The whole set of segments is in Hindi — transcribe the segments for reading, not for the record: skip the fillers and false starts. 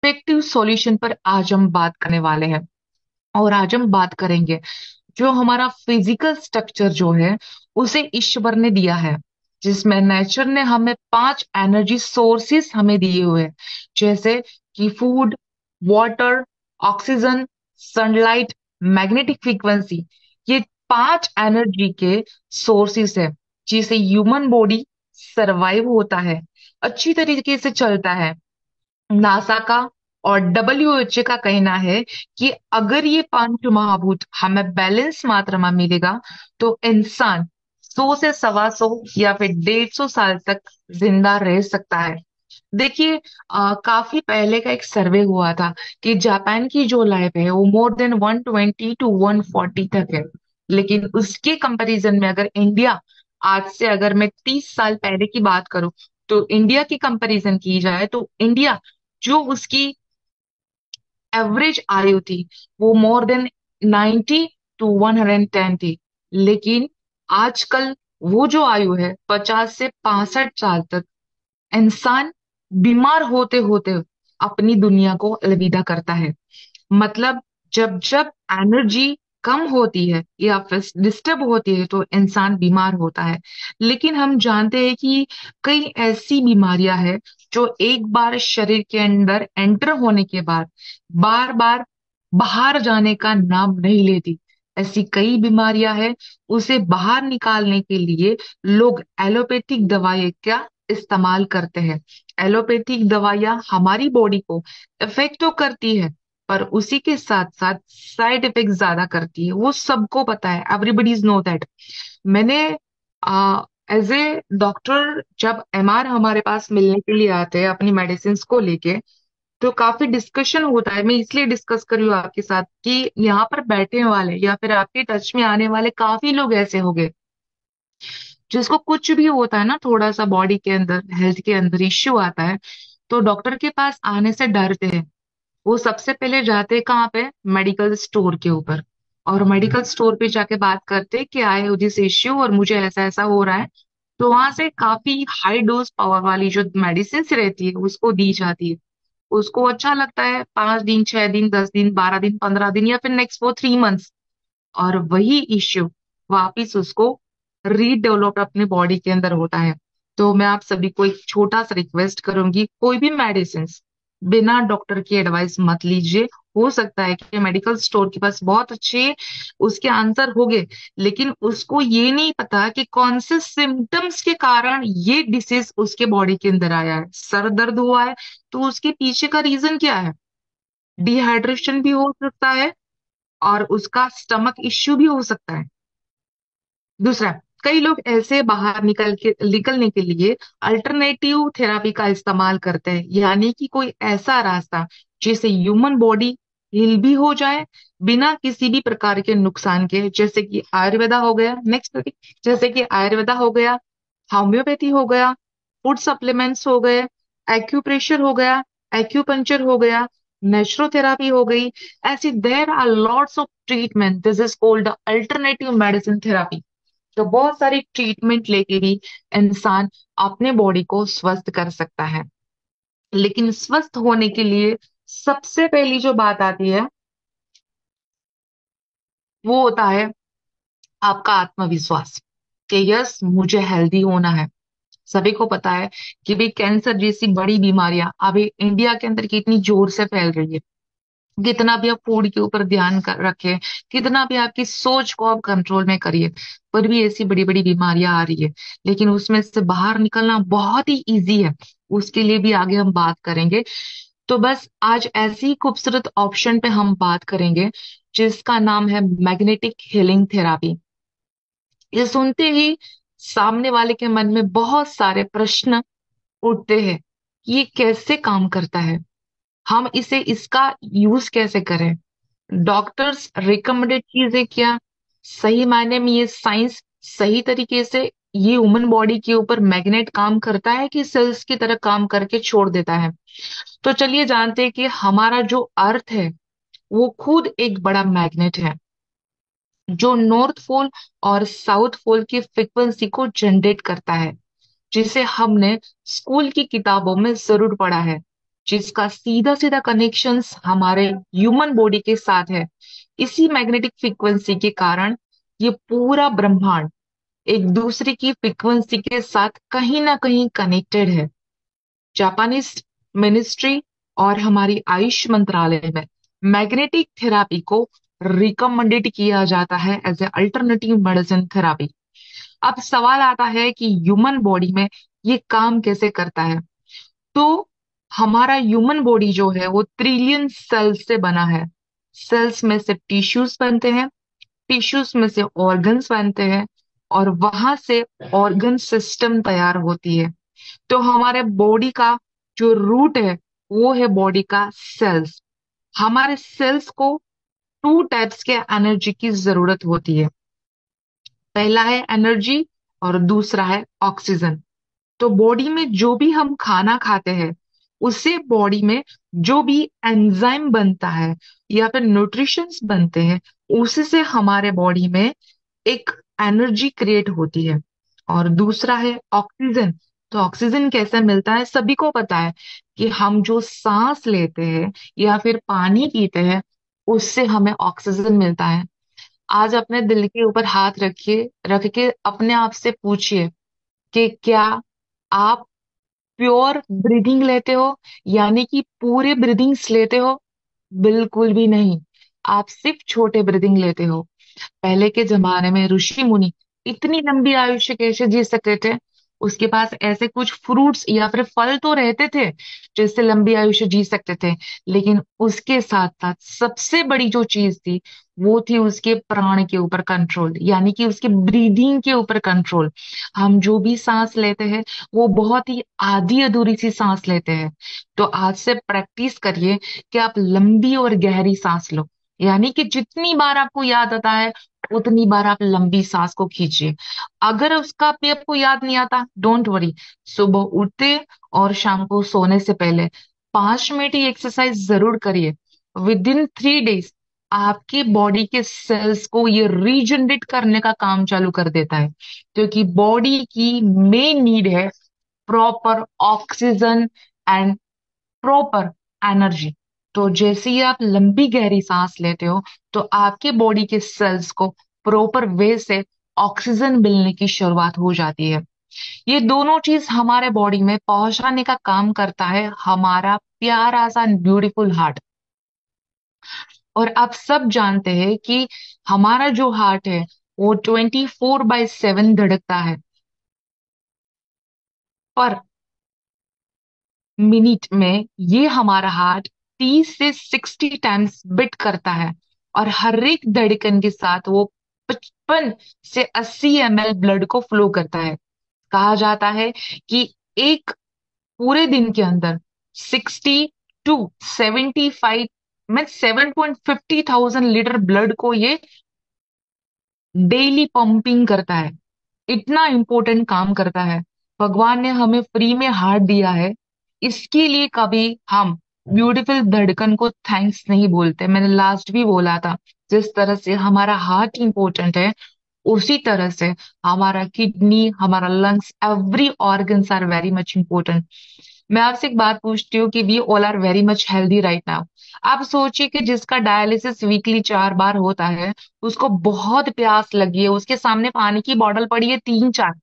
इफेक्टिव सॉल्यूशन पर आज हम बात करने वाले हैं। और आज हम बात करेंगे जो हमारा फिजिकल स्ट्रक्चर जो है उसे ईश्वर ने दिया है, जिसमें नेचर ने हमें 5 एनर्जी सोर्सेस हमें दिए हुए हैं, जैसे कि food, water, oxygen, sunlight, magnetic frequency. ये 5 एनर्जी के सोर्सेस है जिसे ह्यूमन बॉडी सरवाइव होता है, अच्छी तरीके से चलता है। नासा का और डब्ल्यूएचओ का कहना है कि अगर ये 5 महाभूत हमें बैलेंस मात्रा में मिलेगा तो इंसान 100 से 125 या फिर 150 साल तक जिंदा रह सकता है। देखिए, काफी पहले का एक सर्वे हुआ था कि जापान की जो लाइफ है वो मोर देन 120 to 140 तक है। लेकिन उसके कंपैरिजन में अगर इंडिया, आज से अगर मैं 30 साल पहले की बात करूं, तो इंडिया की कंपैरिजन की जाए तो इंडिया जो उसकी एवरेज आयु थी वो मोर देन 90 to 110 थी। लेकिन आजकल वो जो आयु है 50 से 65 साल तक इंसान बीमार होते होते अपनी दुनिया को अलविदा करता है। मतलब जब जब एनर्जी कम होती है या फिर डिस्टर्ब होती है तो इंसान बीमार होता है। लेकिन हम जानते हैं कि कई ऐसी बीमारियां हैं जो एक बार शरीर के अंदर एंटर होने के बाद बार बार बाहर जाने का नाम नहीं लेती। ऐसी कई बीमारियां हैं, उसे बाहर निकालने के लिए लोग एलोपैथिक दवाई का इस्तेमाल करते हैं। एलोपैथिक दवाइयां हमारी बॉडी को इफेक्ट तो करती है, पर उसी के साथ साथ साइड इफेक्ट ज्यादा करती है, वो सबको पता है, एवरीबडीज नो दैट। मैंने एज ए डॉक्टर, जब एमआर हमारे पास मिलने के लिए आते हैं अपनी मेडिसिन को लेके, तो काफी डिस्कशन होता है। मैं इसलिए डिस्कस कर रही हूँ आपके साथ कि यहाँ पर बैठने वाले या फिर आपके टच में आने वाले काफी लोग ऐसे हो गए जिसको कुछ भी होता है ना, थोड़ा सा बॉडी के अंदर, हेल्थ के अंदर इश्यू आता है, तो डॉक्टर के पास आने से डरते हैं। वो सबसे पहले जाते कहाँ पे? मेडिकल स्टोर के ऊपर। और मेडिकल स्टोर पे जाके बात करते कि आए हो दिस इश्यू और मुझे ऐसा ऐसा हो रहा है। तो वहां से काफी हाई डोज पावर वाली जो मेडिसिन रहती है उसको दी जाती है। उसको अच्छा लगता है, 5 दिन, 6 दिन, 10 दिन, 12 दिन, 15 दिन या फिर नेक्स्ट वो 3 मंथ्स, और वही इश्यू वापिस उसको रीडेवलप अपने बॉडी के अंदर होता है। तो मैं आप सभी को एक छोटा सा रिक्वेस्ट करूंगी, कोई भी मेडिसिन बिना डॉक्टर की एडवाइस मत लीजिए। हो सकता है कि मेडिकल स्टोर के पास बहुत अच्छे उसके आंसर होंगे, लेकिन उसको ये नहीं पता कि कौन से सिम्टम्स के कारण ये डिसीज उसके बॉडी के अंदर आया है। सर दर्द हुआ है तो उसके पीछे का रीजन क्या है? डिहाइड्रेशन भी हो सकता है और उसका स्टमक इश्यू भी हो सकता है। दूसरा, कई लोग ऐसे बाहर निकलने के लिए अल्टरनेटिव थेरापी का इस्तेमाल करते हैं, यानी कि कोई ऐसा रास्ता जिससे ह्यूमन बॉडी हील भी हो जाए बिना किसी भी प्रकार के नुकसान के, जैसे कि आयुर्वेदा हो गया। नेक्स्ट, जैसे कि आयुर्वेदा हो गया, होम्योपैथी हो गया, फूड सप्लीमेंट्स हो गए, एक्यूप्रेशर हो गया, एक्यूपंक्चर हो गया, नेचुरोथेरापी हो गई। ऐसी there are lots of treatment, this is called alternative medicine therapy. तो बहुत सारी ट्रीटमेंट लेके भी इंसान अपने बॉडी को स्वस्थ कर सकता है। लेकिन स्वस्थ होने के लिए सबसे पहली जो बात आती है वो होता है आपका आत्मविश्वास, कि यस मुझे हेल्दी होना है। सभी को पता है कि भाई कैंसर जैसी बड़ी बीमारियां अभी इंडिया के अंदर कितनी जोर से फैल रही है। कितना भी आप फूड के ऊपर ध्यान रखें, कितना भी आपकी सोच को आप कंट्रोल में करिए, पर भी ऐसी बड़ी बड़ी बीमारियां आ रही है। लेकिन उसमें से बाहर निकलना बहुत ही इजी है, उसके लिए भी आगे हम बात करेंगे। तो बस आज ऐसी ही खूबसूरत ऑप्शन पे हम बात करेंगे जिसका नाम है मैग्नेटिक हीलिंग थेरापी। ये सुनते ही सामने वाले के मन में बहुत सारे प्रश्न उठते हैं कि ये कैसे काम करता है, हम इसे इसका यूज कैसे करें, डॉक्टर्स रिकमेंडेड चीजें क्या, सही मायने में ये साइंस सही तरीके से ये ह्यूमन बॉडी के ऊपर मैग्नेट काम करता है कि सेल्स की तरह काम करके छोड़ देता है। तो चलिए जानते हैं कि हमारा जो अर्थ है वो खुद एक बड़ा मैग्नेट है, जो नॉर्थ पोल और साउथ पोल की फ्रिक्वेंसी को जनरेट करता है, जिसे हमने स्कूल की किताबों में जरूर पढ़ा है। जिसका सीधा सीधा कनेक्शंस हमारे ह्यूमन बॉडी के साथ है। इसी मैग्नेटिक फ्रीक्वेंसी के कारण ये पूरा ब्रह्मांड एक दूसरे की फ्रीक्वेंसी के साथ कहीं ना कहीं कनेक्टेड है। जापानीज मिनिस्ट्री और हमारी आयुष मंत्रालय में मैग्नेटिक थेरापी को रिकमेंडेड किया जाता है as a alternative medicine therapy. अब सवाल आता है कि ह्यूमन बॉडी में ये काम कैसे करता है। तो हमारा ह्यूमन बॉडी जो है वो ट्रिलियन सेल्स से बना है। सेल्स में से टिश्यूज बनते हैं, टिश्यूज में से ऑर्गन्स बनते हैं, और वहां से ऑर्गन सिस्टम तैयार होती है। तो हमारे बॉडी का जो रूट है वो है बॉडी का सेल्स। हमारे सेल्स को टू टाइप्स के एनर्जी की जरूरत होती है। पहला है एनर्जी और दूसरा है ऑक्सीजन। तो बॉडी में जो भी हम खाना खाते हैं उससे बॉडी में जो भी एंजाइम बनता है या फिर न्यूट्रिशंस बनते हैं उसी से हमारे बॉडी में एक एनर्जी क्रिएट होती है। और दूसरा है ऑक्सीजन। तो ऑक्सीजन कैसे मिलता है सभी को पता है कि हम जो सांस लेते हैं या फिर पानी पीते हैं उससे हमें ऑक्सीजन मिलता है। आज अपने दिल के ऊपर हाथ रखिए, रख के अपने आप से पूछिए कि क्या आप प्योर ब्रीदिंग लेते हो, यानी कि पूरे ब्रीदिंग्स लेते हो? बिल्कुल भी नहीं। आप सिर्फ छोटे ब्रीदिंग लेते हो। पहले के जमाने में ऋषि मुनि इतनी लंबी आयुष्य कैसे जी सकते थे? उसके पास ऐसे कुछ फ्रूट्स या फिर फल तो रहते थे जिससे लंबी आयुष्य जी सकते थे, लेकिन उसके साथ साथ सबसे बड़ी जो चीज थी वो थी उसके प्राण के ऊपर कंट्रोल, यानी कि उसके ब्रीदिंग के ऊपर कंट्रोल। हम जो भी सांस लेते हैं वो बहुत ही आधी अधूरी सी सांस लेते हैं। तो आज से प्रैक्टिस करिए कि आप लंबी और गहरी सांस लो, यानी कि जितनी बार आपको याद आता है उतनी बार आप लंबी सांस को खींचिए। अगर उसका भी आपको याद नहीं आता, डोंट वरी, सुबह उठते और शाम को सोने से पहले 5 मिनट ही एक्सरसाइज जरूर करिए। विद इन 3 डेज आपकी बॉडी के सेल्स को ये रीजनरेट करने का काम चालू कर देता है, क्योंकि बॉडी की मेन नीड है proper oxygen and proper energy. तो जैसे ही आप लंबी गहरी सांस लेते हो तो आपके बॉडी के सेल्स को प्रॉपर वे से ऑक्सीजन मिलने की शुरुआत हो जाती है। ये दोनों चीज हमारे बॉडी में पहुंचाने का काम करता है हमारा प्यारा सा ब्यूटीफुल हार्ट। और आप सब जानते हैं कि हमारा जो हार्ट है वो 24/7 धड़कता है, पर मिनट में ये हमारा हार्ट 30 से 60 टाइम्स बिट करता है। और हर एक धड़कन के साथ वो 55 से 80 ml ब्लड को फ्लो करता है। कहा जाता है कि एक पूरे दिन के अंदर 60 to 75 में 7,50,000 लीटर ब्लड को ये डेली पंपिंग करता है। इतना इंपॉर्टेंट काम करता है। भगवान ने हमें फ्री में हार्ट दिया है, इसके लिए कभी हम ब्यूटीफुल धड़कन को थैंक्स नहीं बोलते। मैंने लास्ट भी बोला था, जिस तरह से हमारा हार्ट इंपॉर्टेंट है उसी तरह से हमारा किडनी, हमारा lungs, every organs are very much important. मैं आपसे एक बात पूछती हूँ कि we all are very much healthy right now. आप सोचिए कि जिसका डायलिसिस वीकली 4 बार होता है, उसको बहुत प्यास लगी है, उसके सामने पानी की बॉटल पड़ी है 3-4,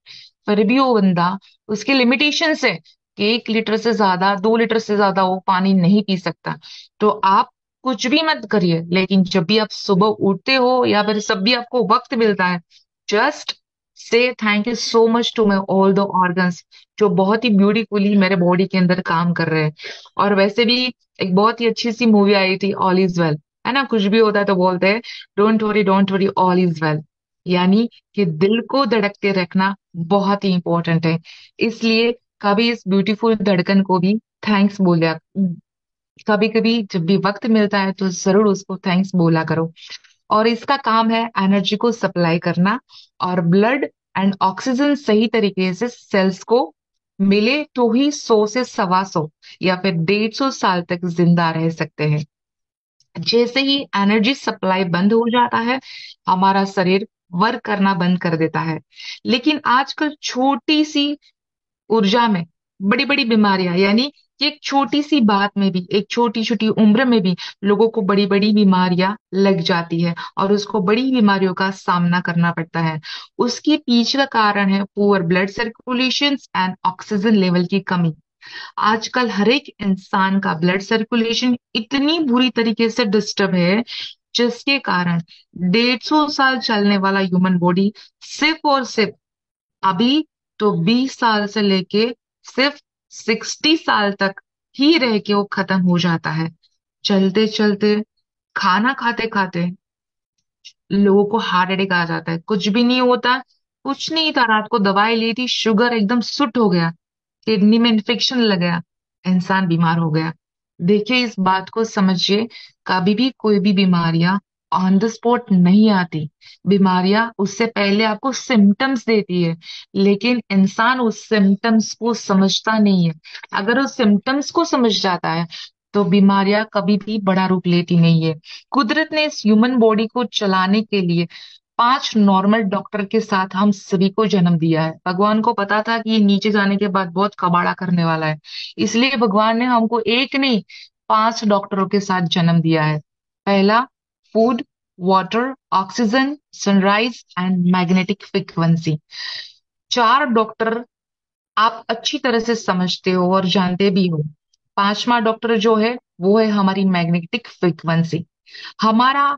फिर भी वो बंदा, उसके लिमिटेशन है कि 1 लीटर से ज्यादा, 2 लीटर से ज्यादा वो पानी नहीं पी सकता। तो आप कुछ भी मत करिए, लेकिन जब भी आप सुबह उठते हो या फिर जब भी आपको वक्त मिलता है, just say thank you so much to my all the organs जो बहुत ही ब्यूटीफुली मेरे बॉडी के अंदर काम कर रहे हैं। और वैसे भी एक बहुत ही अच्छी सी मूवी आई थी ऑल इज वेल, है ना? कुछ भी होता है तो बोलते हैं don't worry all is well, यानी कि दिल को धड़कते रखना बहुत ही इंपॉर्टेंट है। इसलिए कभी इस ब्यूटीफुल धड़कन को भी थैंक्स बोलिया, कभी कभी जब भी वक्त मिलता है तो जरूर उसको थैंक्स बोला करो। और इसका काम है एनर्जी को सप्लाई करना, और ब्लड एंड ऑक्सीजन सही तरीके से सेल्स को मिले तो ही 100 से 125 या फिर 150 साल तक जिंदा रह सकते हैं। जैसे ही एनर्जी सप्लाई बंद हो जाता है हमारा शरीर वर्क करना बंद कर देता है। लेकिन आजकल छोटी सी ऊर्जा में बड़ी बड़ी बीमारियां, यानी कि एक छोटी सी बात में भी, एक छोटी छोटी उम्र में भी लोगों को बड़ी बड़ी बीमारियां लग जाती है और उसको बड़ी बीमारियों का सामना करना पड़ता है। उसके पीछे का कारण है poor blood circulation and oxygen level की कमी। आजकल हर एक इंसान का ब्लड सर्कुलेशन इतनी बुरी तरीके से डिस्टर्ब है, जिसके कारण 150 साल चलने वाला ह्यूमन बॉडी सिर्फ और सिर्फ अभी तो 20 साल से लेके सिर्फ 60 साल तक ही रह के वो खत्म हो जाता है। चलते चलते, खाना खाते खाते लोगों को हार्ट अटैक आ जाता है। कुछ भी नहीं होता, कुछ नहीं था, रात को दवाई ली थी, शुगर एकदम सुट हो गया, किडनी में इन्फेक्शन लग गया, इंसान बीमार हो गया। देखिए, इस बात को समझिए, कभी भी कोई भी बीमारियां ऑन द स्पॉट नहीं आती। बीमारियां उससे पहले आपको सिम्टम्स देती है, लेकिन इंसान उस सिम्टम्स को समझता नहीं है। अगर उस सिम्टम्स को समझ जाता है तो बीमारियां कभी भी बड़ा रूप लेती नहीं है। कुदरत ने इस ह्यूमन बॉडी को चलाने के लिए 5 नॉर्मल डॉक्टर के साथ हम सभी को जन्म दिया है। भगवान को पता था कि ये नीचे जाने के बाद बहुत कबाड़ा करने वाला है, इसलिए भगवान ने हमको एक नहीं 5 डॉक्टरों के साथ जन्म दिया है। पहला, food, water, oxygen, sunrise and magnetic frequency. 4 doctor आप अच्छी तरह से समझते हो और जानते भी हो। 5वां डॉक्टर जो है वो है हमारी मैग्नेटिक फ्रीक्वेंसी। हमारा,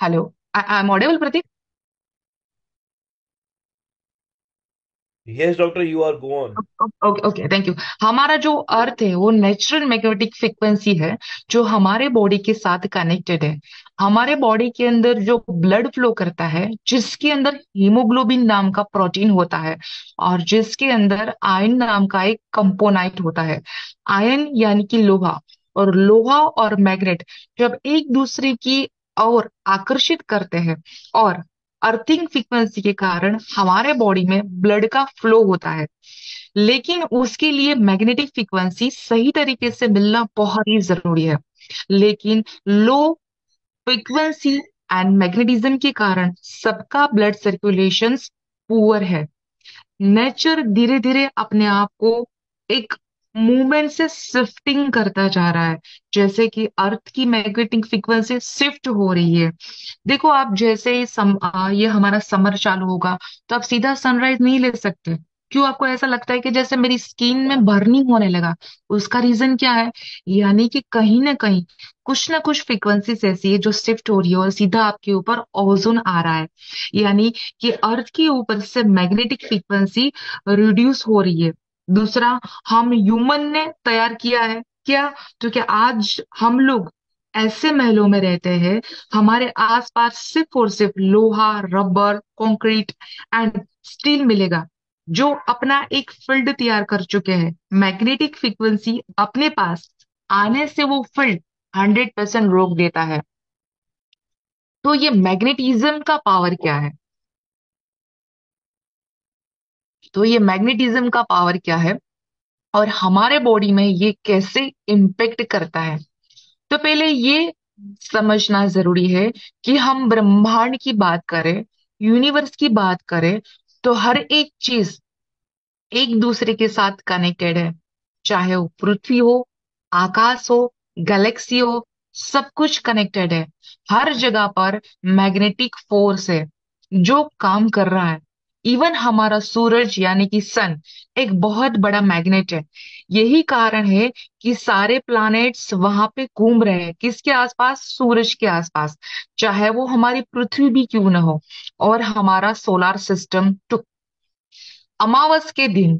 hello, I am audible Prateek? Yes, doctor, you are go on. Okay okay, thank you. हमारा जो अर्थ है वो नेचुरल मैग्नेटिक फ्रीक्वेंसी है, जो हमारे बॉडी के साथ कनेक्टेड है। हमारे बॉडी के अंदर जो ब्लड फ्लो करता है, जिसके अंदर हीमोग्लोबिन नाम का प्रोटीन होता है और जिसके अंदर आयन नाम का एक कंपोनेंट होता है। आयन यानी कि लोहा, और लोहा और मैग्नेट जब एक दूसरे की ओर आकर्षित करते हैं और अर्थिंग फ्रीक्वेंसी के कारण हमारे बॉडी में ब्लड का फ्लो होता है। लेकिन उसके लिए मैग्नेटिक फ्रीक्वेंसी सही तरीके से मिलना बहुत ही जरूरी है। लेकिन लो फ्रीक्वेंसी एंड मैग्नेटिज्म के कारण सबका ब्लड सर्कुलेशन पुअर है। नेचर धीरे धीरे अपने आप को एक मूवमेंट से शिफ्टिंग करता जा रहा है, जैसे कि अर्थ की मैग्नेटिक फ्रीक्वेंसी शिफ्ट हो रही है। देखो, आप जैसे ही ये हमारा समर चालू होगा तो आप सीधा सनराइज नहीं ले सकते। क्यों आपको ऐसा लगता है कि जैसे मेरी स्किन में बर्निंग होने लगा? उसका रीजन क्या है? यानी कि कहीं ना कुछ फ्रीक्वेंसीज ऐसी है जो शिफ्ट हो रही है और सीधा आपके ऊपर ओजोन आ रहा है। यानी कि अर्थ के ऊपर से मैग्नेटिक फ्रीक्वेंसी रिड्यूस हो रही है। दूसरा, हम ह्यूमन ने तैयार किया है क्या? तो क्या आज हम लोग ऐसे महलों में रहते हैं, हमारे आसपास सिर्फ और सिर्फ लोहा, रबर, कंक्रीट एंड स्टील मिलेगा, जो अपना एक फील्ड तैयार कर चुके हैं। मैग्नेटिक फ्रीक्वेंसी अपने पास आने से वो फील्ड 100% रोक देता है। तो ये मैग्नेटिज्म का पावर क्या है? तो ये मैग्नेटिज्म का पावर क्या है और हमारे बॉडी में ये कैसे इम्पेक्ट करता है? तो पहले ये समझना जरूरी है कि हम ब्रह्मांड की बात करें, यूनिवर्स की बात करें, तो हर एक चीज एक दूसरे के साथ कनेक्टेड है। चाहे वो पृथ्वी हो, आकाश हो, गैलेक्सी हो, सब कुछ कनेक्टेड है। हर जगह पर मैग्नेटिक फोर्स है जो काम कर रहा है। इवन हमारा सूरज यानी कि सन एक बहुत बड़ा मैग्नेट है। यही कारण है कि सारे प्लैनेट्स वहां पे घूम रहे हैं, किसके आसपास? सूरज के आसपास, चाहे वो हमारी पृथ्वी भी क्यों ना हो। और हमारा सोलर सिस्टम टू, अमावस के दिन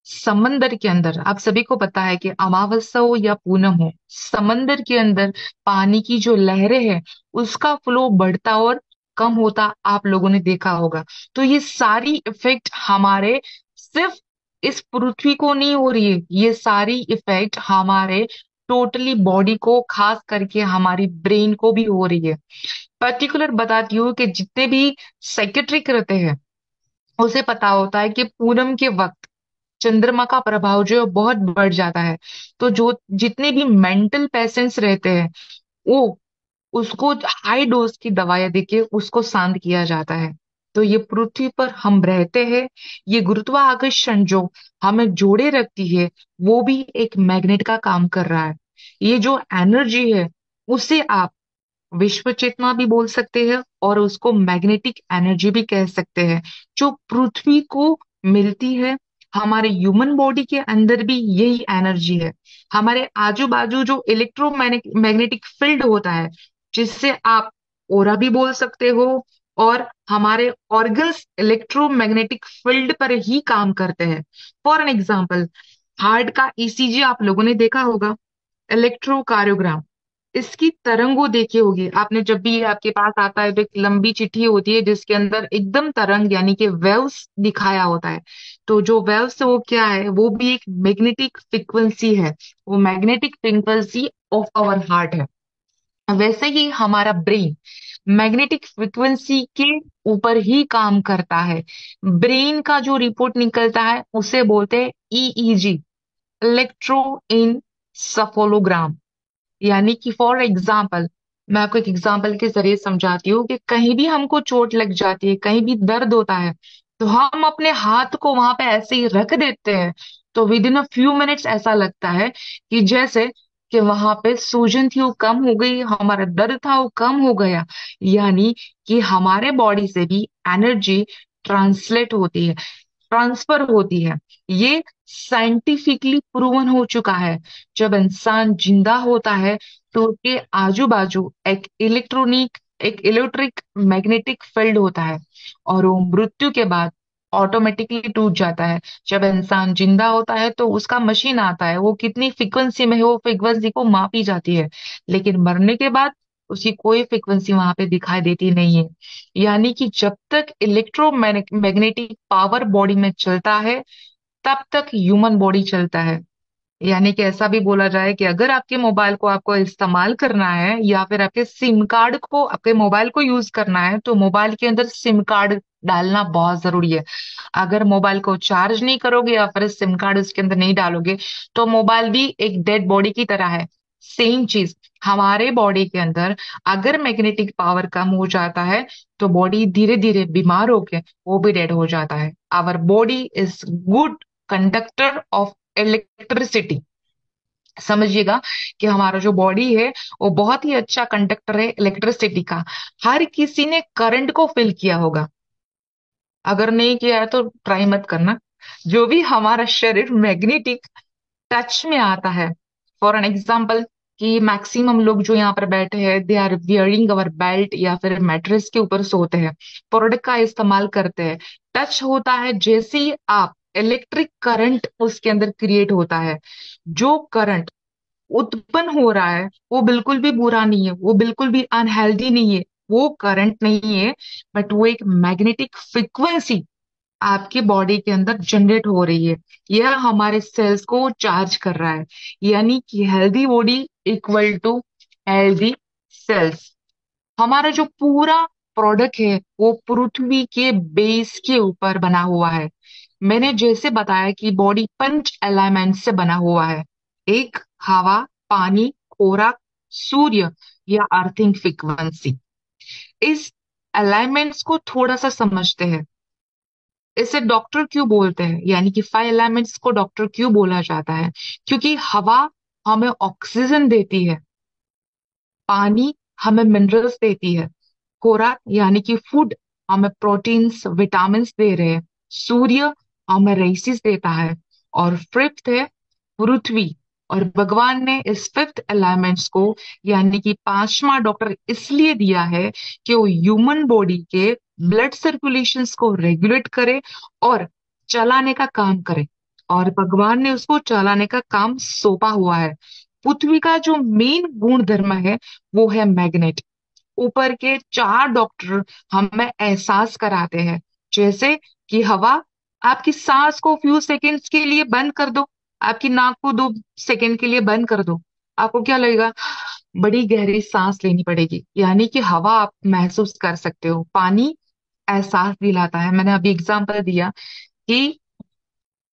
समंदर के अंदर, आप सभी को पता है कि अमावस्या हो या पूनम हो, समंदर के अंदर पानी की जो लहरें हैं उसका फ्लो बढ़ता और कम होता आप लोगों ने देखा होगा। तो ये सारी इफेक्ट हमारे सिर्फ इस पृथ्वी को नहीं हो रही है, ये सारी इफेक्ट हमारे टोटली बॉडी को, खास करके हमारी ब्रेन को भी हो रही है। पर्टिकुलर बताती हूँ कि जितने भी साइकेट्रिक रहते हैं उसे पता होता है कि पूनम के वक्त चंद्रमा का प्रभाव जो है बहुत बढ़ जाता है। तो जो जितने भी मेंटल पेशेंट्स रहते हैं, वो उसको हाई डोज की दवाइयां देके उसको शांत किया जाता है। तो ये पृथ्वी पर हम रहते हैं। ये गुरुत्वाकर्षण जो हमें जोड़े रखती है, वो भी एक मैग्नेट का काम कर रहा है। ये जो एनर्जी है, उसे आप विश्व चेतना भी बोल सकते हैं और उसको मैग्नेटिक एनर्जी भी कह सकते हैं, जो पृथ्वी को मिलती है। हमारे ह्यूमन बॉडी के अंदर भी यही एनर्जी है। हमारे आजू बाजू जो इलेक्ट्रोमैग्नेटिक फील्ड होता है, जिससे आप ओरा भी बोल सकते हो, और हमारे ऑर्गन्स इलेक्ट्रोमैग्नेटिक फील्ड पर ही काम करते हैं। फॉर एन एग्जाम्पल, हार्ट का ईसीजी आप लोगों ने देखा होगा, इलेक्ट्रोकार्डियोग्राम, इसकी तरंगो देखी होगी आपने। जब भी ये आपके पास आता है तो एक लंबी चिट्ठी होती है जिसके अंदर एकदम तरंग यानी कि वेव्स दिखाया होता है। तो जो वेव्स है वो क्या है, वो भी एक मैग्नेटिक फ्रीक्वेंसी है। वो magnetic frequency of our heart है। वैसे ही हमारा ब्रेन मैग्नेटिक फ्रीक्वेंसी के ऊपर ही काम करता है। ब्रेन का जो रिपोर्ट निकलता है उसे बोलते हैं ईईजी, इलेक्ट्रो सफोलोग्राम। यानी कि फॉर एग्जाम्पल, मैं आपको एक एग्जाम्पल के जरिए समझाती हूँ कि कहीं भी हमको चोट लग जाती है, कहीं भी दर्द होता है, तो हम अपने हाथ को वहां पे ऐसे ही रख देते हैं। तो with in a few minutes ऐसा लगता है कि जैसे कि वहां पे सूजन थी वो कम हो गई, हमारा दर्द था वो कम हो गया। यानी कि हमारे बॉडी से भी एनर्जी ट्रांसलेट होती है, ट्रांसफर होती है। ये साइंटिफिकली प्रूवन हो चुका है। जब इंसान जिंदा होता है तो उसके आजू बाजू एक इलेक्ट्रिक मैग्नेटिक फील्ड होता है, और वो मृत्यु के बाद ऑटोमेटिकली टूट जाता है। जब इंसान जिंदा होता है तो उसका मशीन आता है, वो कितनी फ्रीक्वेंसी में है वो फ्रीक्वेंसी को मापी जाती है, लेकिन मरने के बाद उसकी कोई फ्रीक्वेंसी वहां पे दिखाई देती नहीं है। यानी कि जब तक इलेक्ट्रोमैग्नेटिक पावर बॉडी में चलता है, तब तक ह्यूमन बॉडी चलता है। यानी कि ऐसा भी बोला जाए कि अगर आपके मोबाइल को आपको इस्तेमाल करना है, या फिर आपके सिम कार्ड को, आपके मोबाइल को यूज करना है, तो मोबाइल के अंदर सिम कार्ड डालना बहुत जरूरी है। अगर मोबाइल को चार्ज नहीं करोगे या फिर सिम कार्ड उसके अंदर नहीं डालोगे, तो मोबाइल भी एक डेड बॉडी की तरह है। सेम चीज हमारे बॉडी के अंदर, अगर मैग्नेटिक पावर कम हो जाता है तो बॉडी धीरे धीरे बीमार होके वो भी डेड हो जाता है। Our body is good conductor of electricity. समझिएगा कि हमारा जो बॉडी है वो बहुत ही अच्छा कंडक्टर है इलेक्ट्रिसिटी का। हर किसी ने करंट को फील किया होगा, अगर नहीं किया है तो ट्राई मत करना। जो भी हमारा शरीर मैग्नेटिक टच में आता है, फॉर एन एग्जाम्पल, कि मैक्सिमम लोग जो यहाँ पर बैठे हैं they are wearing our belt या फिर मैट्रेस के ऊपर सोते हैं, प्रोडक्ट का इस्तेमाल करते हैं। टच होता है जैसे ही आप, इलेक्ट्रिक करंट उसके अंदर क्रिएट होता है। जो करंट उत्पन्न हो रहा है वो बिल्कुल भी बुरा नहीं है, वो बिल्कुल भी अनहेल्दी नहीं है, वो करंट नहीं है, बट वो एक मैग्नेटिक फ्रीक्वेंसी आपकी बॉडी के अंदर जनरेट हो रही है। यह हमारे सेल्स को चार्ज कर रहा है। यानी कि healthy body equal to healthy cells. हमारा जो पूरा प्रोडक्ट है वो पृथ्वी के बेस के ऊपर बना हुआ है। मैंने जैसे बताया कि बॉडी पंच एलिमेंट से बना हुआ है। एक, हवा, पानी, खुराक, सूर्य या अर्थिंग फ्रीक्वेंसी। इस एलिमेंट्स को थोड़ा सा समझते हैं। इसे डॉक्टर क्यों बोलते हैं, यानी कि 5 एलिमेंट्स को डॉक्टर क्यों बोला जाता है? क्योंकि हवा हमें ऑक्सीजन देती है, पानी हमें मिनरल्स देती है, खुराक यानी कि फूड हमें प्रोटीन्स विटामिन दे रहे हैं, सूर्य हमें रेसिस देता है, और फिफ्थ है पृथ्वी। और भगवान ने इस फिफ्थ एलिमेंट्स को, यानी कि पांचवा डॉक्टर इसलिए दिया है कि वो ह्यूमन बॉडी के ब्लड सर्कुलेशंस को रेगुलेट करे और चलाने का काम करे। और भगवान ने उसको चलाने का काम सौंपा हुआ है। पृथ्वी का जो मेन गुण धर्म है वो है मैग्नेट। ऊपर के 4 डॉक्टर हमें एहसास कराते हैं, जैसे कि हवा, आपकी सांस को फ्यू सेकेंड्स के लिए बंद कर दो, आपकी नाक को 2 सेकेंड के लिए बंद कर दो, आपको क्या लगेगा? बड़ी गहरी सांस लेनी पड़ेगी, यानी कि हवा आप महसूस कर सकते हो। पानी एहसास दिलाता है, मैंने अभी एग्जांपल दिया कि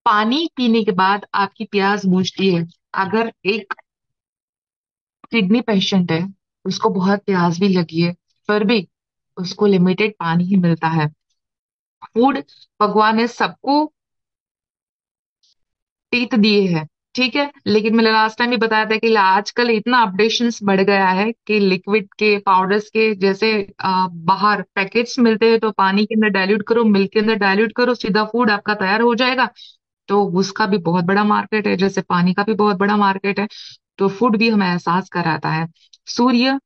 पानी पीने के बाद आपकी प्यास बुझती है। अगर एक किडनी पेशेंट है, उसको बहुत प्यास भी लगी है, फिर भी उसको लिमिटेड पानी ही मिलता है। फूड भगवान ने सबको टीथ दिए हैं, ठीक है, लेकिन मैंने लास्ट टाइम भी बताया था कि आजकल इतना अपडेशंस बढ़ गया है कि लिक्विड के पाउडर्स के जैसे बाहर पैकेट्स मिलते हैं, तो पानी के अंदर डाइल्यूट करो, मिल्क के अंदर डाइल्यूट करो, सीधा फूड आपका तैयार हो जाएगा। तो उसका भी बहुत बड़ा मार्केट है, जैसे पानी का भी बहुत बड़ा मार्केट है। तो फूड भी हमें एहसास कराता है। सूर्य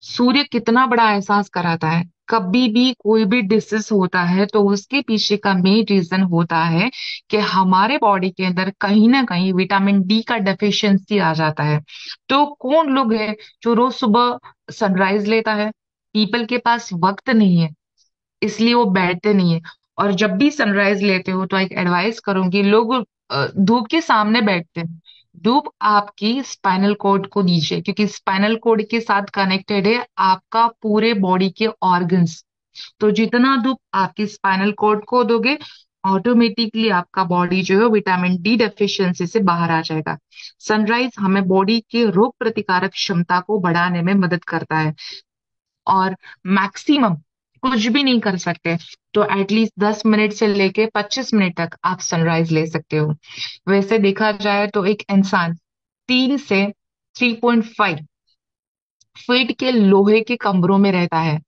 सूर्य कितना बड़ा एहसास कराता है। कभी भी कोई भी डिसीज होता है तो उसके पीछे का मेन रीजन होता है कि हमारे बॉडी के अंदर कहीं ना कहीं विटामिन डी का डेफिशिएंसी आ जाता है। तो कौन लोग हैं जो रोज सुबह सनराइज लेता है? पीपल के पास वक्त नहीं है, इसलिए वो बैठते नहीं है। और जब भी सनराइज लेते हो तो एक एडवाइस करूंगी, लोग धूप के सामने बैठते हैं। धूप आपकी स्पाइनल कॉर्ड को दीजिए, क्योंकि स्पाइनल कॉर्ड के साथ कनेक्टेड है आपका पूरे बॉडी के ऑर्गन्स। तो जितना धूप आपकी स्पाइनल कॉर्ड को दोगे, ऑटोमेटिकली आपका बॉडी जो है विटामिन डी डेफिशिएंसी से बाहर आ जाएगा। सनराइज हमें बॉडी की रोग प्रतिकारक क्षमता को बढ़ाने में मदद करता है। और मैक्सिमम कुछ भी नहीं कर सकते तो एटलीस्ट 10 मिनट से लेके 25 मिनट तक आप सनराइज ले सकते हो। वैसे देखा जाए तो एक इंसान 3 से 3.5 फीट के लोहे के कमरों में रहता है।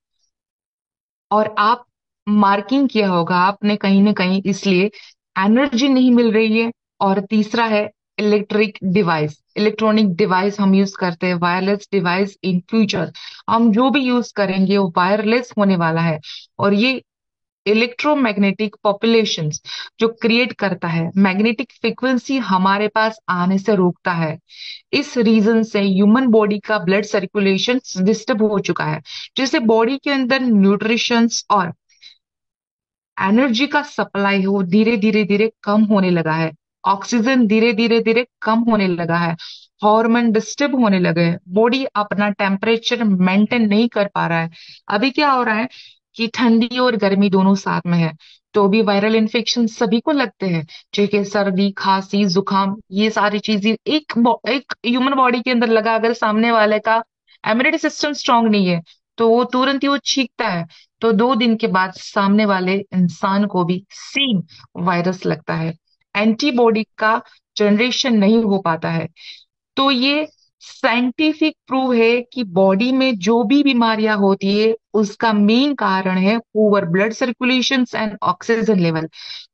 और आप मार्किंग किया होगा आपने कहीं ना कहीं, इसलिए एनर्जी नहीं मिल रही है। और तीसरा है इलेक्ट्रिक डिवाइस, इलेक्ट्रॉनिक डिवाइस हम यूज करते हैं, वायरलेस डिवाइस। इन फ्यूचर हम जो भी यूज करेंगे वो वायरलेस होने वाला है। और ये इलेक्ट्रोमैग्नेटिक पॉपुलेशंस जो क्रिएट करता है, मैग्नेटिक फ्रीक्वेंसी हमारे पास आने से रोकता है। इस रीजन से ह्यूमन बॉडी का ब्लड सर्कुलेशन डिस्टर्ब हो चुका है, जिससे बॉडी के अंदर न्यूट्रिशंस और एनर्जी का सप्लाई है वो धीरे धीरे धीरे कम होने लगा है। ऑक्सीजन धीरे धीरे धीरे कम होने लगा है। हार्मोन डिस्टर्ब होने लगे हैं। बॉडी अपना टेम्परेचर मेंटेन नहीं कर पा रहा है। अभी क्या हो रहा है कि ठंडी और गर्मी दोनों साथ में है, तो भी वायरल इन्फेक्शन सभी को लगते हैं। जैसे सर्दी, खांसी, जुकाम, ये सारी चीजें एक ह्यूमन बॉडी के अंदर लगा, अगर सामने वाले का इम्यूनिटी सिस्टम स्ट्रांग नहीं है तो वो तुरंत ही वो छींकता है। तो 2 दिन के बाद सामने वाले इंसान को भी सेम वायरस लगता है। एंटीबॉडी का जनरेशन नहीं हो पाता है। तो ये साइंटिफिक प्रूव है कि बॉडी में जो भी बीमारियां होती है उसका मेन कारण है poor blood circulation and oxygen level.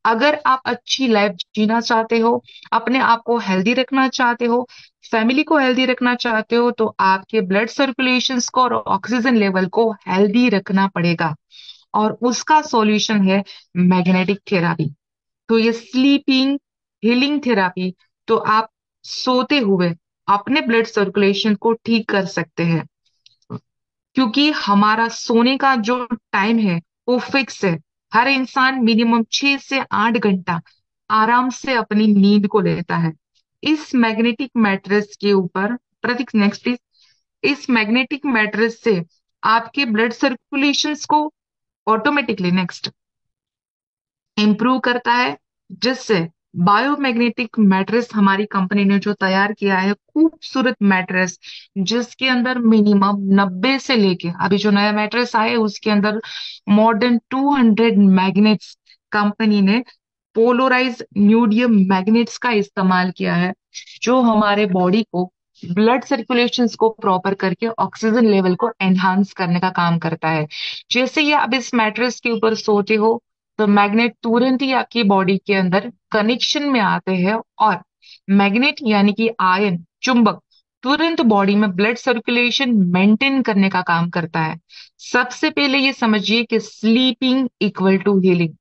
अगर आप अच्छी लाइफ जीना चाहते हो, अपने आप को हेल्दी रखना चाहते हो, फैमिली को हेल्दी रखना चाहते हो, तो आपके ब्लड सर्कुलेशंस को और ऑक्सीजन लेवल को हेल्दी रखना पड़ेगा। और उसका सॉल्यूशन है मैग्नेटिक थेरापी। तो ये स्लीपिंग हीलिंग थेरापी, तो आप सोते हुए अपने ब्लड सर्कुलेशन को ठीक कर सकते हैं। क्योंकि हमारा सोने का जो टाइम है वो फिक्स है। हर इंसान मिनिमम 6 से 8 घंटा आराम से अपनी नींद को लेता है। इस मैग्नेटिक मैट्रेस के ऊपर, प्रतीक नेक्स्ट प्लीज। इस मैग्नेटिक मैट्रेस से आपके ब्लड सर्कुलेशंस को ऑटोमेटिकली नेक्स्ट इम्प्रूव करता है, जिससे बायोमैग्नेटिक मैट्रेस हमारी कंपनी ने जो तैयार किया है, खूबसूरत मैट्रेस, जिसके अंदर मिनिमम 90 से लेके अभी जो नया मैट्रेस आया है उसके अंदर मोर देन 200 मैग्नेट्स, कंपनी ने पोलराइज न्यूडियम मैग्नेट्स का इस्तेमाल किया है, जो हमारे बॉडी को ब्लड सर्कुलेशंस को प्रॉपर करके ऑक्सीजन लेवल को एनहांस करने का काम करता है। जैसे ही आप इस मैट्रेस के ऊपर सोते हो तो मैग्नेट तुरंत ही आपकी बॉडी के अंदर कनेक्शन में आते हैं, और मैग्नेट यानी कि आयन चुंबक तुरंत बॉडी में ब्लड सर्कुलेशन मेंटेन करने का काम करता है। सबसे पहले ये समझिए कि स्लीपिंग इक्वल टू हीलिंग।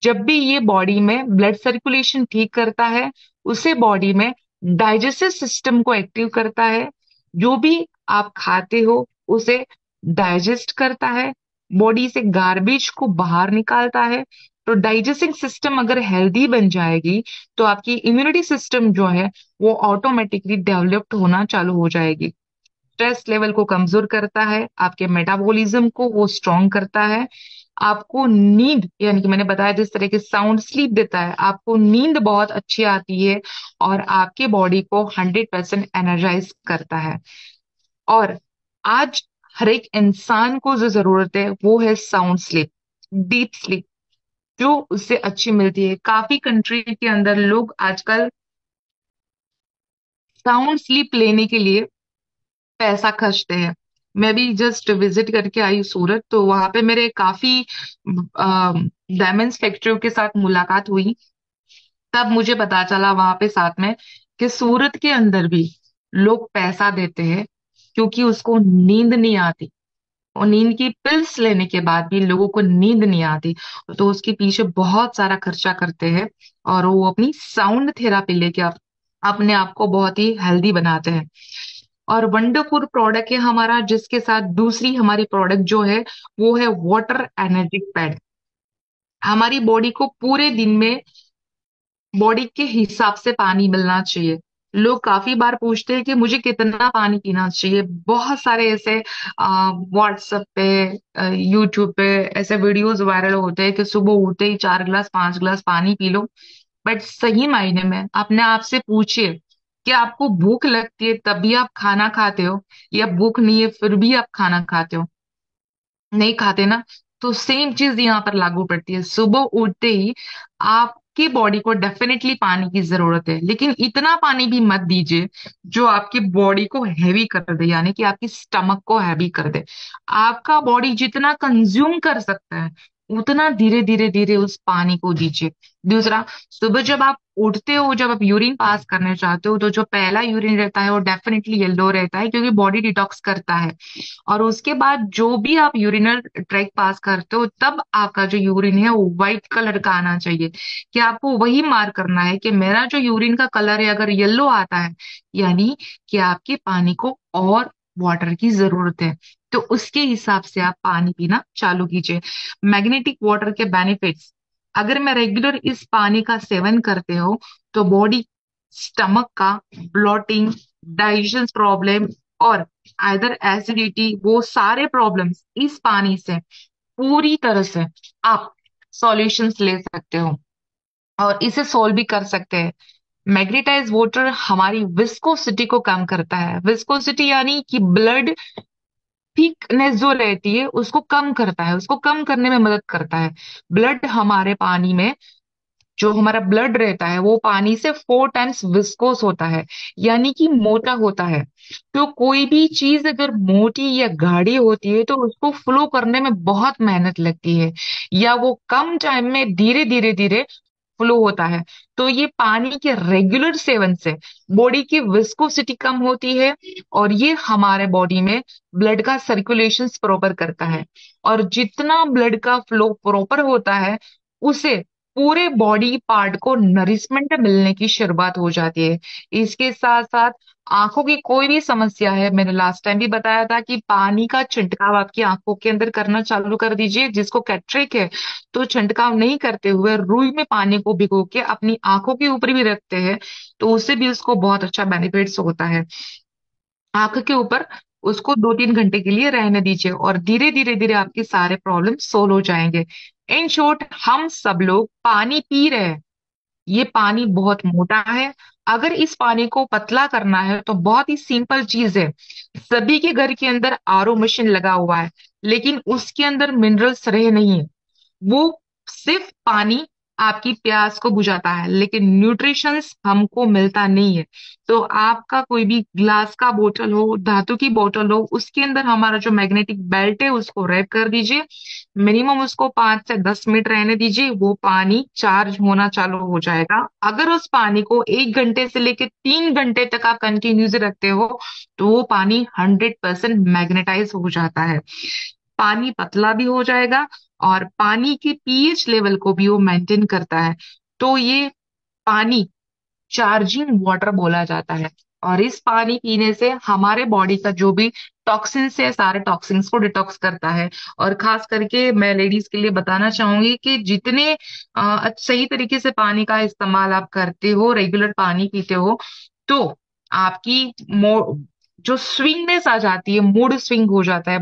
जब भी ये बॉडी में ब्लड सर्कुलेशन ठीक करता है, उसे बॉडी में डाइजेस्टिव सिस्टम को एक्टिव करता है। जो भी आप खाते हो उसे डाइजेस्ट करता है, बॉडी से गार्बेज को बाहर निकालता है। तो डाइजेस्टिंग सिस्टम अगर हेल्दी बन जाएगी तो आपकी इम्यूनिटी सिस्टम जो है वो ऑटोमेटिकली डेवलप्ड होना चालू हो जाएगी। स्ट्रेस लेवल को कमजोर करता है, आपके मेटाबॉलिज्म को वो स्ट्रॉन्ग करता है। आपको नींद, यानी कि मैंने बताया जिस तरह की साउंड स्लीप देता है, आपको नींद बहुत अच्छी आती है और आपके बॉडी को 100% एनर्जाइज करता है। और आज हर एक इंसान को जो जरूरत है वो है साउंड स्लीप। डीप स्लीप जो उससे अच्छी मिलती है। काफी कंट्री के अंदर लोग आजकल साउंड स्लीप लेने के लिए पैसा खर्चते हैं। मैं भी जस्ट विजिट करके आई सूरत, तो वहां पे मेरे काफी डायमंड्स फैक्ट्रियों के साथ मुलाकात हुई। तब मुझे पता चला वहां पे साथ में कि सूरत के अंदर भी लोग पैसा देते हैं क्योंकि उसको नींद नहीं आती, और नींद की पिल्स लेने के बाद भी लोगों को नींद नहीं आती, तो उसके पीछे बहुत सारा खर्चा करते हैं और वो अपनी साउंड थेरापी लेके अपने आप को बहुत ही हेल्दी बनाते हैं। और वंडरफुल प्रोडक्ट है हमारा, जिसके साथ दूसरी हमारी प्रोडक्ट जो है वो है वाटर एनर्जिक पैड। हमारी बॉडी को पूरे दिन में बॉडी के हिसाब से पानी मिलना चाहिए। लोग काफी बार पूछते हैं कि मुझे कितना पानी पीना चाहिए। बहुत सारे ऐसे व्हाट्सएप पे, यूट्यूब पे ऐसे वीडियोस वायरल होते हैं कि सुबह उठते ही 4 गिलास 5 गिलास पानी पी लो। बट सही मायने में अपने आप से पूछिए कि आपको भूख लगती है तभी आप खाना खाते हो, या भूख नहीं है फिर भी आप खाना खाते हो? नहीं खाते ना। तो सेम चीज यहाँ पर लागू पड़ती है। सुबह उठते ही आपकी बॉडी को डेफिनेटली पानी की जरूरत है, लेकिन इतना पानी भी मत दीजिए जो आपकी बॉडी को हैवी कर दे, यानी कि आपकी स्टमक को हैवी कर दे। आपका बॉडी जितना कंज्यूम कर सकता है उतना धीरे धीरे धीरे उस पानी को दीजिए। दूसरा, सुबह जब आप उठते हो, जब आप यूरिन पास करने चाहते हो, तो जो पहला यूरिन रहता है वो डेफिनेटली येलो रहता है क्योंकि बॉडी डिटॉक्स करता है। और उसके बाद जो भी आप यूरिनल ट्रैक पास करते हो तब आपका जो यूरिन है वो व्हाइट कलर का आना चाहिए। कि आपको वही मार्क करना है कि मेरा जो यूरिन का कलर है अगर येलो आता है, यानी कि आपके पानी को और वाटर की जरूरत है। तो उसके हिसाब से आप पानी पीना चालू कीजिए। मैग्नेटिक वाटर के बेनिफिट्स, अगर मैं रेगुलर इस पानी का सेवन करते हो तो बॉडी, स्टमक का ब्लॉटिंग, डाइजेशन प्रॉब्लम और आइदर एसिडिटी, वो सारे प्रॉब्लम्स इस पानी से पूरी तरह से आप सॉल्यूशंस ले सकते हो और इसे सोल्व भी कर सकते हैं। मैग्नेटाइज वाटर हमारी विस्कोसिटी को कम करता है। विस्कोसिटी यानी कि ब्लड थिकनेस जो रहती है उसको कम करता है, उसको कम करने में मदद करता है। ब्लड हमारे पानी में, जो हमारा ब्लड रहता है वो पानी से 4 टाइम्स विस्कोस होता है, यानी कि मोटा होता है। तो कोई भी चीज अगर मोटी या गाढ़ी होती है तो उसको फ्लो करने में बहुत मेहनत लगती है, या वो कम टाइम में धीरे धीरे धीरे फ्लो होता है। तो ये पानी के रेगुलर सेवन से बॉडी की विस्कोसिटी कम होती है और ये हमारे बॉडी में ब्लड का सर्कुलेशन प्रॉपर करता है। और जितना ब्लड का फ्लो प्रॉपर होता है उसे पूरे बॉडी पार्ट को नरिशमेंट मिलने की शुरुआत हो जाती है। इसके साथ साथ आंखों की कोई भी समस्या है, मैंने लास्ट टाइम भी बताया था कि पानी का छिंटकाव आपकी आंखों के अंदर करना चालू कर दीजिए। जिसको कैटरेक है तो छिंटकाव नहीं करते हुए रुई में पानी को भिगो के अपनी आंखों के ऊपर भी रखते हैं, तो उससे भी उसको बहुत अच्छा बेनिफिट्स होता है। आंख के ऊपर उसको 2-3 घंटे के लिए रहने दीजिए और धीरे धीरे धीरे आपके सारे प्रॉब्लम सोल्व हो जाएंगे। इन शॉर्ट, हम सब लोग पानी पी रहे हैं, ये पानी बहुत मोटा है। अगर इस पानी को पतला करना है तो बहुत ही सिंपल चीज है। सभी के घर के अंदर आरओ मशीन लगा हुआ है, लेकिन उसके अंदर मिनरल्स रहे नहीं है। वो सिर्फ पानी आपकी प्यास को बुझाता है, लेकिन न्यूट्रिशंस हमको मिलता नहीं है। तो आपका कोई भी ग्लास का बोतल हो, धातु की बोतल हो, उसके अंदर हमारा जो मैग्नेटिक बेल्ट है उसको रैप कर दीजिए। मिनिमम उसको 5 से 10 मिनट रहने दीजिए, वो पानी चार्ज होना चालू हो जाएगा। अगर उस पानी को 1 घंटे से लेकर 3 घंटे तक आप कंटिन्यूस रखते हो तो वो पानी 100% मैग्नेटाइज हो जाता है। पानी पतला भी हो जाएगा और पानी के पीएच लेवल को भी वो मेंटेन करता है। तो ये पानी चार्जिंग वाटर बोला जाता है। और इस पानी पीने से हमारे बॉडी का जो भी टॉक्सिन्स है सारे टॉक्सिन्स को डिटॉक्स करता है। और खास करके मैं लेडीज के लिए बताना चाहूंगी कि जितने सही तरीके से पानी का इस्तेमाल आप करते हो, रेगुलर पानी पीते हो, तो आपकी जो स्विंगनेस आ जाती है, मूड स्विंग हो जाता है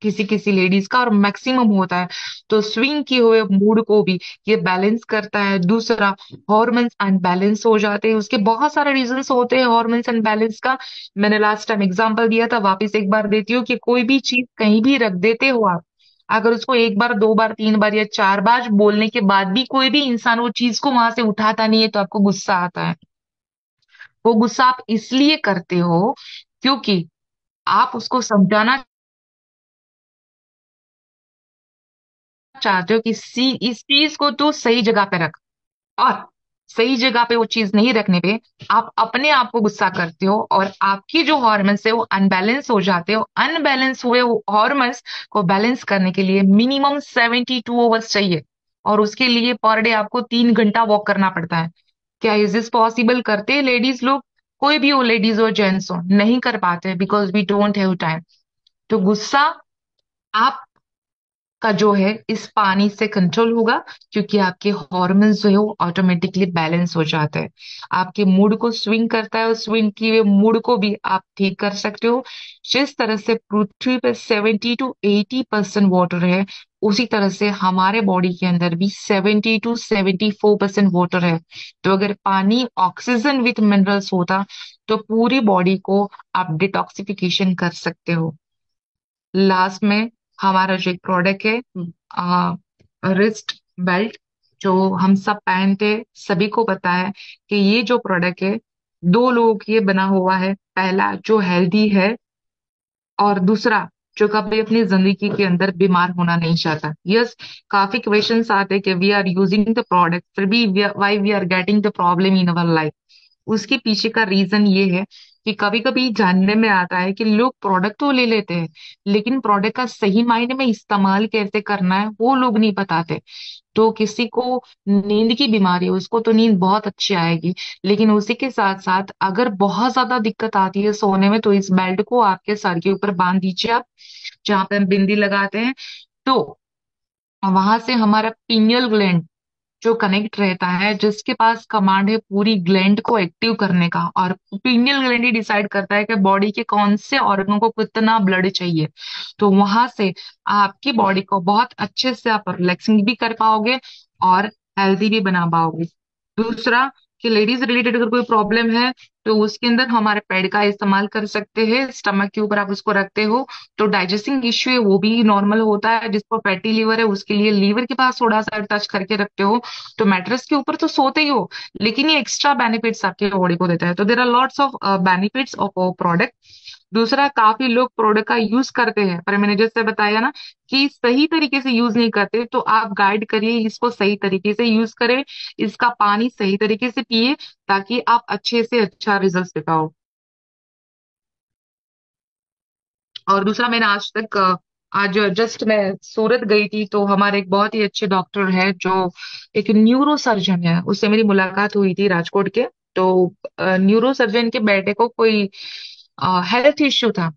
किसी किसी लेडीज का, और मैक्सिमम होता है। तो स्विंग किए हुए मूड को भी ये बैलेंस करता है। दूसरा, हॉर्मोन्स अनबैलेंस हो जाते हैं, उसके बहुत सारे रीजंस होते हैं हॉर्मोन्स अनबैलेंस का। मैंने लास्ट टाइम एग्जांपल दिया था, वापस एक बार देती हूँ कि कोई भी चीज कहीं भी रख देते हो आप, अगर उसको एक बार, दो बार, तीन बार या चार बार बोलने के बाद भी कोई भी इंसान वो चीज को वहां से उठाता नहीं है, तो आपको गुस्सा आता है। वो गुस्सा आप इसलिए करते हो क्योंकि आप उसको समझाना चाहते हो कि इस चीज को तो सही जगह पे रख। और सही जगह पे वो चीज नहीं रखने पे आप अपने आप को गुस्सा करते हो, और आपकी जो हॉर्मोन्स है वो अनबैलेंस हो जाते हो। अनबैलेंस हुए हॉर्मोन्स को बैलेंस करने के लिए मिनिमम 72 आवर्स चाहिए, और उसके लिए पर डे आपको 3 घंटा वॉक करना पड़ता है। क्या इज दिस पॉसिबल? करते हैं लेडीज लोग? कोई भी हो, लेडीज हो जेंट्स हो, नहीं कर पाते because we don't have time. तो गुस्सा आप का जो है इस पानी से कंट्रोल होगा, क्योंकि आपके हॉर्मोन्स जो है वो ऑटोमेटिकली बैलेंस हो जाता है। आपके मूड को स्विंग करता है, और स्विंग किए हुए मूड को भी आप ठीक कर सकते हो। जिस तरह से पृथ्वी पे 70 to 80% वाटर है, उसी तरह से हमारे बॉडी के अंदर भी 70 to 74% वाटर है। तो अगर पानी ऑक्सीजन विथ मिनरल्स होता, तो पूरी बॉडी को आप डिटॉक्सिफिकेशन कर सकते हो। लास्ट में हमारा जो एक प्रोडक्ट है, रिस्ट बेल्ट, जो हम सब पहनते हैं, सभी को पता है कि ये जो प्रोडक्ट है, दो लोगों के लिए बना हुआ है। पहला जो हेल्दी है, और दूसरा जो कभी अपनी जिंदगी के अंदर बीमार होना नहीं चाहता। यस, काफी क्वेश्चंस आते हैं कि we are using the product, फिर भी why we are getting the problem in our life. उसके पीछे का रीजन ये है कि कभी कभी जानने में आता है कि लोग प्रोडक्ट तो ले लेते हैं, लेकिन प्रोडक्ट का सही मायने में इस्तेमाल कैसे करना है वो लोग नहीं बताते। तो किसी को नींद की बीमारी है, उसको तो नींद बहुत अच्छी आएगी, लेकिन उसी के साथ साथ अगर बहुत ज्यादा दिक्कत आती है सोने में, तो इस बेल्ट को आपके सर के ऊपर बांध दीजिए आप, जहाँ पे हम बिंदी लगाते हैं। तो वहां से हमारा पीनियल ग्लैंड जो कनेक्ट रहता है, जिसके पास कमांड है पूरी ग्लैंड को एक्टिव करने का, और पीनियल ग्लैंड ही डिसाइड करता है कि बॉडी के कौन से ऑर्गन को कितना ब्लड चाहिए। तो वहां से आपकी बॉडी को बहुत अच्छे से आप रिलैक्सिंग भी कर पाओगे, और हेल्दी भी बना पाओगे। दूसरा, कि लेडीज रिलेटेड अगर कोई प्रॉब्लम है, तो उसके अंदर हमारे पैड का इस्तेमाल कर सकते हैं। स्टमक के ऊपर आप उसको रखते हो, तो डाइजेस्टिंग इश्यू है वो भी नॉर्मल होता है। जिसको फैटी लीवर है, उसके लिए लीवर के पास थोड़ा सा टच करके रखते हो, तो मैट्रेस के ऊपर तो सोते ही हो, लेकिन ये एक्स्ट्रा बेनिफिट्स आपके बॉडी को देता है। तो there are lots of benefits of product. दूसरा, काफी लोग प्रोडक्ट का यूज करते हैं, पर मैंने जैसे बताया ना कि सही तरीके से यूज नहीं करते, तो आप गाइड करिए इसको सही तरीके से यूज करें। इसका पानी सही तरीके से पिए, ताकि आप अच्छे से अच्छा रिजल्ट दे पाओ। और दूसरा, मैंने आज तक आज जस्ट मैं सूरत गई थी, तो हमारे एक बहुत ही अच्छे डॉक्टर है जो एक न्यूरो सर्जन है, उससे मेरी मुलाकात हुई थी राजकोट के। तो न्यूरो सर्जन के बेटे को कोई हेल्थ इश्यू था,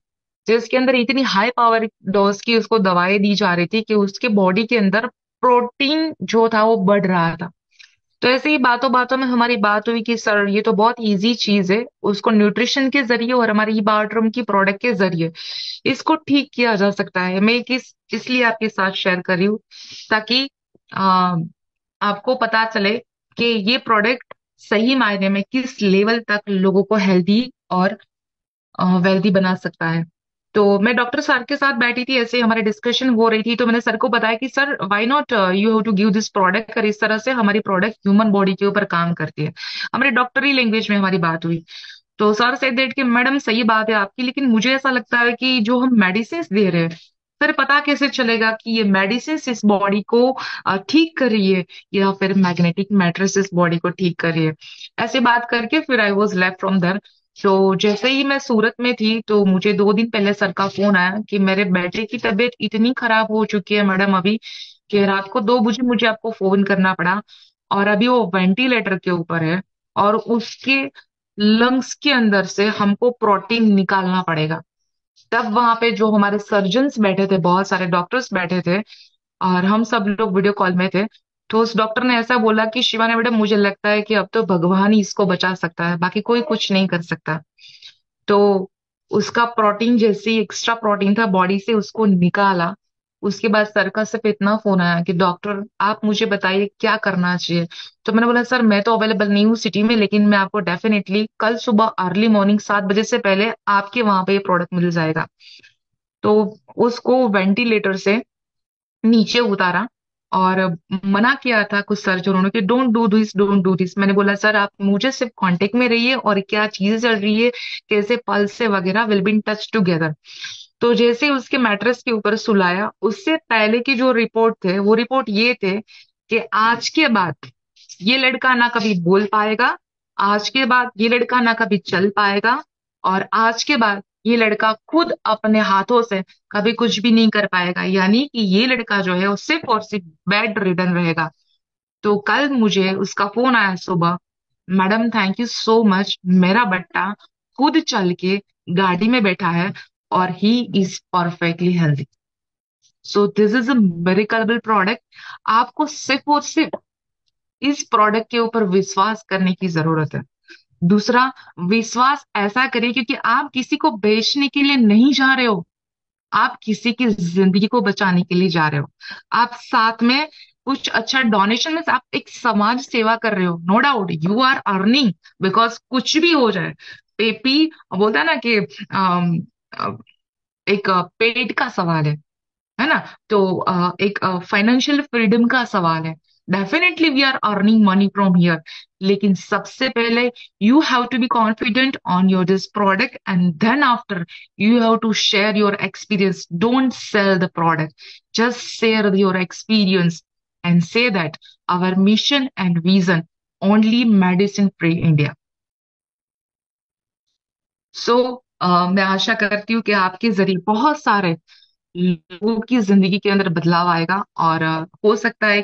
जिसके अंदर इतनी हाई पावर डोज की उसको दवाई दी जा रही थी कि उसके बॉडी के अंदर प्रोटीन जो था वो बढ़ रहा था। तो ऐसे ही बातों बातों में हमारी बात हुई कि सर ये तो बहुत इजी चीज है, उसको न्यूट्रिशन के जरिए और हमारी ही बायोट्रम की प्रोडक्ट के जरिए इसको ठीक किया जा सकता है। मैं किस इसलिए आपके साथ शेयर कर रही हूँ, ताकि आ, आपको पता चले कि ये प्रोडक्ट सही मायने में किस लेवल तक लोगों को हेल्दी और वेल्दी बना सकता है। तो मैं डॉक्टर सर के साथ बैठी थी, ऐसे हमारी डिस्कशन हो रही थी, तो मैंने सर को बताया कि sir why not you have to give this product, और इस तरह से हमारी प्रोडक्ट ह्यूमन बॉडी के ऊपर काम करती है। हमारी डॉक्टरी लैंग्वेज में हमारी बात हुई। तो सर से देट कि मैडम सही बात है आपकी, लेकिन मुझे ऐसा लगता है कि जो हम मेडिसिन दे रहे हैं, सर पता कैसे चलेगा कि ये मेडिसिन इस बॉडी को ठीक कर रही है, या फिर मैग्नेटिक मैट्रेस इस बॉडी को ठीक कर रही है। ऐसे बात करके फिर आई वॉज लेफ्ट फ्रॉम दर। तो जैसे ही मैं सूरत में थी, तो मुझे 2 दिन पहले सर का फोन आया कि मेरे बेटे की तबीयत इतनी खराब हो चुकी है मैडम अभी, कि रात को 2 बजे मुझे आपको फोन करना पड़ा, और अभी वो वेंटिलेटर के ऊपर है, और उसके लंग्स के अंदर से हमको प्रोटीन निकालना पड़ेगा। तब वहां पे जो हमारे सर्जन्स बैठे थे, बहुत सारे डॉक्टर्स बैठे थे, और हम सब लोग वीडियो कॉल में थे। तो उस डॉक्टर ने ऐसा बोला कि शिवानी मैडम, मुझे लगता है कि अब तो भगवान ही इसको बचा सकता है, बाकी कोई कुछ नहीं कर सकता। तो उसका प्रोटीन, जैसे एक्स्ट्रा प्रोटीन था बॉडी से, उसको निकाला। उसके बाद सर का सिर्फ इतना फोन आया कि डॉक्टर आप मुझे बताइए क्या करना चाहिए। तो मैंने बोला सर मैं तो अवेलेबल नहीं हूँ सिटी में, लेकिन मैं आपको डेफिनेटली कल सुबह अर्ली मॉर्निंग 7 बजे से पहले आपके वहां पे ये प्रोडक्ट मिल जाएगा। तो उसको वेंटिलेटर से नीचे उतारा और मना किया था कुछ सर्जनों ने कि don't do this, don't do this. मैंने बोला सर आप मुझे सिर्फ कांटेक्ट में रहिए और क्या चीजें चल रही है, कैसे पल्स से वगैरह, will be in touch together. तो जैसे ही उसके मैट्रेस के ऊपर सुलाया, उससे पहले की जो रिपोर्ट थे वो रिपोर्ट ये थे कि आज के बाद ये लड़का ना कभी बोल पाएगा, आज के बाद ये लड़का ना कभी चल पाएगा, और आज के बाद ये लड़का खुद अपने हाथों से कभी कुछ भी नहीं कर पाएगा, यानी कि ये लड़का जो है वो सिर्फ और सिर्फ बेड रिडन रहेगा। तो कल मुझे उसका फोन आया सुबह, madam thank you so much, मेरा बट्टा खुद चल के गाड़ी में बैठा है और he is perfectly healthy. So this is a miraculous product. आपको सिर्फ और सिर्फ इस प्रोडक्ट के ऊपर विश्वास करने की जरूरत है। दूसरा, विश्वास ऐसा करें क्योंकि आप किसी को बेचने के लिए नहीं जा रहे हो, आप किसी की जिंदगी को बचाने के लिए जा रहे हो। आप साथ में कुछ अच्छा डोनेशन में आप एक समाज सेवा कर रहे हो, no doubt you are earning, because कुछ भी हो जाए, पेपी बोलता है ना कि एक पेट का सवाल है ना। तो एक फाइनेंशियल फ्रीडम का सवाल है। Definitely we are earning money from here, लेकिन सबसे पहले you have to be confident on your this product and then after you have to share your experience. Don't sell the product. Just share your experience and say that our mission and vision only medicine free India. सो मैं आशा करती हूँ कि आपके जरिए बहुत सारे लोगों की जिंदगी के अंदर बदलाव आएगा और हो सकता है